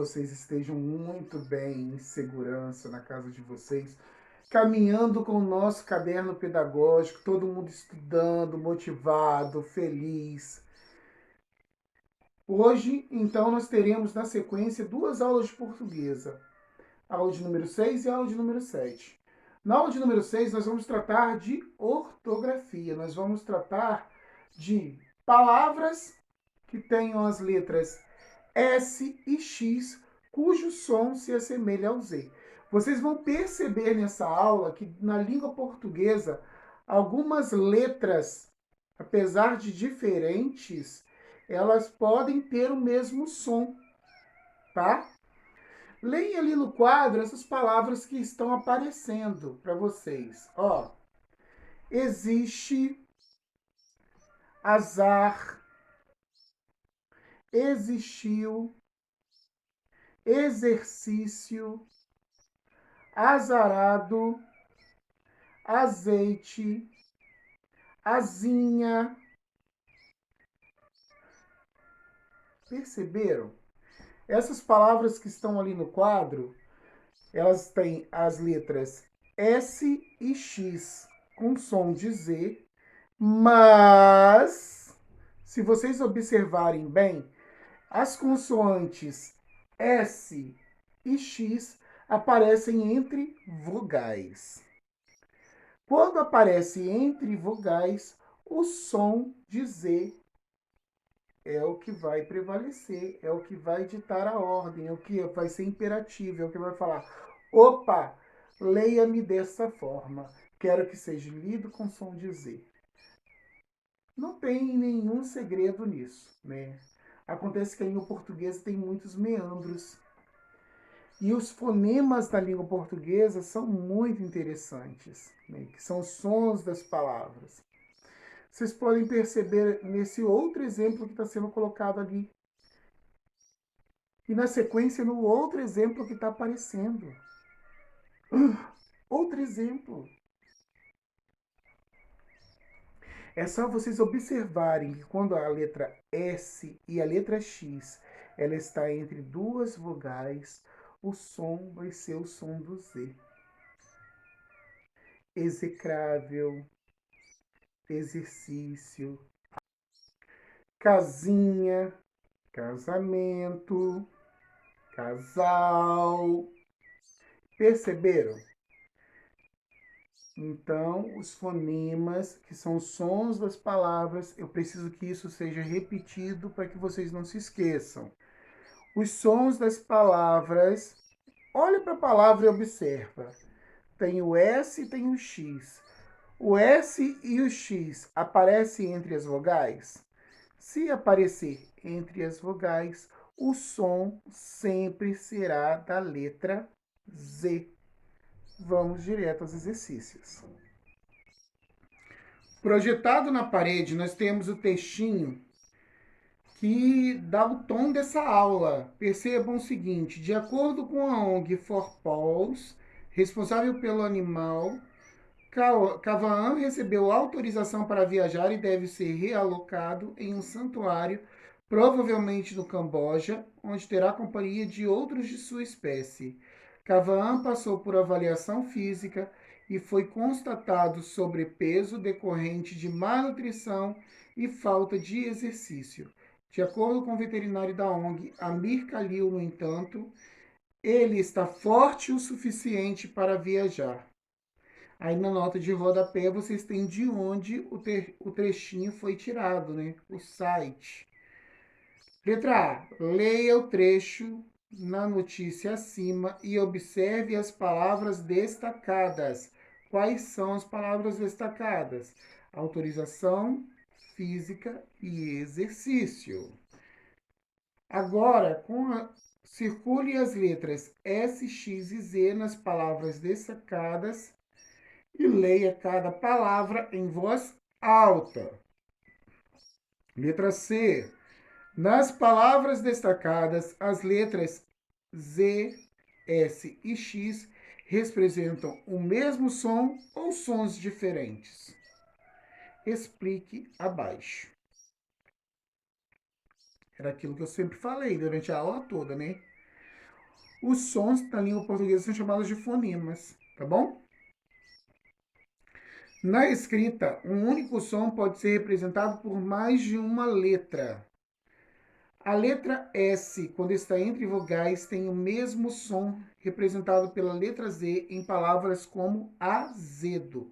vocês estejam muito bem, em segurança na casa de vocês, caminhando com o nosso caderno pedagógico, todo mundo estudando, motivado, feliz. Hoje, então, nós teremos na sequência duas aulas de portuguesa, a aula de número 6 e a aula de número 7. Na aula de número 6, nós vamos tratar de ortografia, nós vamos tratar de palavras que tenham as letras S e X, cujo som se assemelha ao Z. Vocês vão perceber nessa aula que na língua portuguesa, algumas letras, apesar de diferentes, elas podem ter o mesmo som, tá? Leia ali no quadro essas palavras que estão aparecendo para vocês. Ó, existe, azar, existiu, exercício, azarado, azeite, azinha. Perceberam? Essas palavras que estão ali no quadro, elas têm as letras S e X com som de Z, mas se vocês observarem bem, as consoantes S e X aparecem entre vogais. Quando aparece entre vogais, o som de Z é o que vai prevalecer, é o que vai ditar a ordem, é o que vai ser imperativo, é o que vai falar: opa, leia-me dessa forma, quero que seja lido com som de Z. Não tem nenhum segredo nisso, né? Acontece que a língua portuguesa tem muitos meandros. E os fonemas da língua portuguesa são muito interessantes, né? Que são os sons das palavras. Vocês podem perceber nesse outro exemplo que está sendo colocado ali. E na sequência, no outro exemplo que está aparecendo. Outro exemplo. É só vocês observarem que quando a letra S e a letra X ela está entre duas vogais, o som vai ser o som do Z. Execrável, exercício, casinha, casamento, casal. Perceberam? Então, os fonemas, que são os sons das palavras, eu preciso que isso seja repetido para que vocês não se esqueçam. Os sons das palavras, olha para a palavra e observa. Tem o S e tem o X. O S e o X aparecem entre as vogais? Se aparecer entre as vogais, o som sempre será da letra Z. Vamos direto aos exercícios. Projetado na parede, nós temos o textinho que dá o tom dessa aula. Percebam o seguinte: de acordo com a ONG For Paws, responsável pelo animal, Cavaan recebeu autorização para viajar e deve ser realocado em um santuário, provavelmente no Camboja, onde terá companhia de outros de sua espécie. Cavaan passou por avaliação física e foi constatado sobrepeso decorrente de má nutrição e falta de exercício. De acordo com o veterinário da ONG, Amir Khalil, no entanto, ele está forte o suficiente para viajar. Aí na nota de rodapé vocês têm de onde o trechinho foi tirado, né? O site. Letra A. Leia o trecho na notícia acima e observe as palavras destacadas. Quais são as palavras destacadas? Autorização, física e exercício. Agora, circule as letras S, X e Z nas palavras destacadas e leia cada palavra em voz alta. Letra C. Nas palavras destacadas, as letras Z, S e X representam o mesmo som ou sons diferentes? Explique abaixo. Era aquilo que eu sempre falei durante a aula toda, né? Os sons na língua portuguesa são chamados de fonemas, tá bom? Na escrita, um único som pode ser representado por mais de uma letra. A letra S, quando está entre vogais, tem o mesmo som representado pela letra Z em palavras como azedo.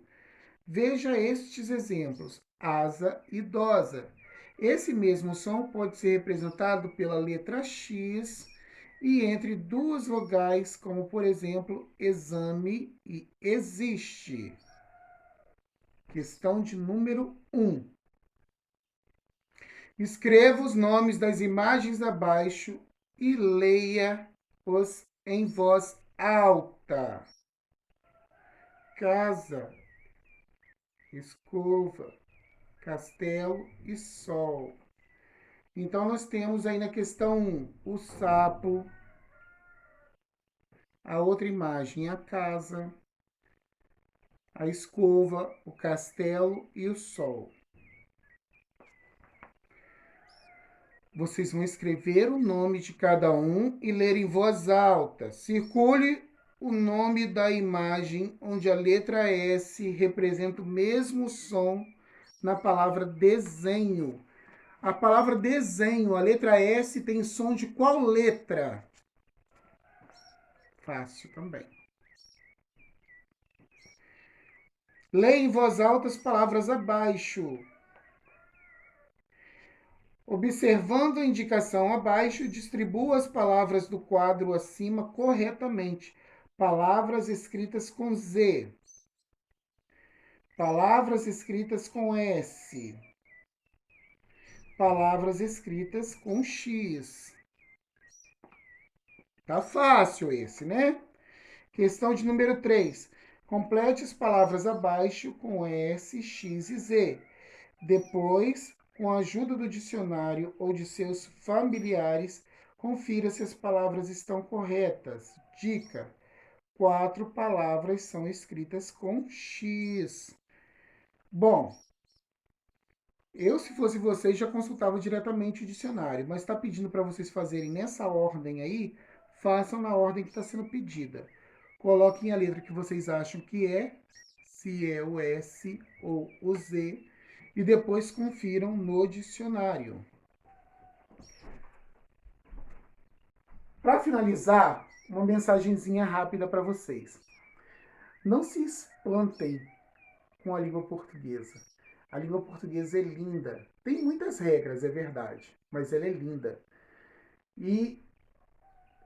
Veja estes exemplos: asa, idosa. Esse mesmo som pode ser representado pela letra X e entre duas vogais, como por exemplo, exame e existe. Questão de número 1. Escreva os nomes das imagens abaixo e leia-os em voz alta. Casa, escova, castelo e sol. Então, nós temos aí na questão 1 o sapo, a outra imagem a casa, a escova, o castelo e o sol. Vocês vão escrever o nome de cada um e ler em voz alta. Circule o nome da imagem onde a letra S representa o mesmo som na palavra desenho. A palavra desenho, a letra S tem som de qual letra? Fácil também. Leia em voz alta as palavras abaixo. Observando a indicação abaixo, distribua as palavras do quadro acima corretamente. Palavras escritas com Z. Palavras escritas com S. Palavras escritas com X. Tá fácil esse, né? Questão de número 3. Complete as palavras abaixo com S, X e Z. Depois, com a ajuda do dicionário ou de seus familiares, confira se as palavras estão corretas. Dica: 4 palavras são escritas com X. Bom, eu, se fosse vocês, já consultava diretamente o dicionário, mas está pedindo para vocês fazerem nessa ordem aí, façam na ordem que está sendo pedida. Coloquem a letra que vocês acham que é, se é o S ou o Z, e depois confiram no dicionário. Para finalizar, uma mensagenzinha rápida para vocês. Não se espantem com a língua portuguesa. A língua portuguesa é linda. Tem muitas regras, é verdade, mas ela é linda. E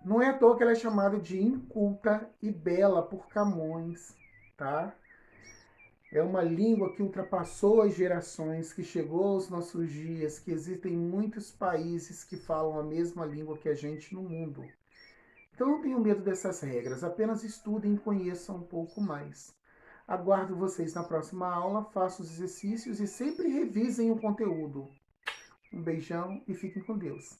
não é à toa que ela é chamada de inculta e bela por Camões, tá? É uma língua que ultrapassou as gerações, que chegou aos nossos dias, que existem muitos países que falam a mesma língua que a gente no mundo. Então não tenham medo dessas regras, apenas estudem e conheçam um pouco mais. Aguardo vocês na próxima aula, façam os exercícios e sempre revisem o conteúdo. Um beijão e fiquem com Deus.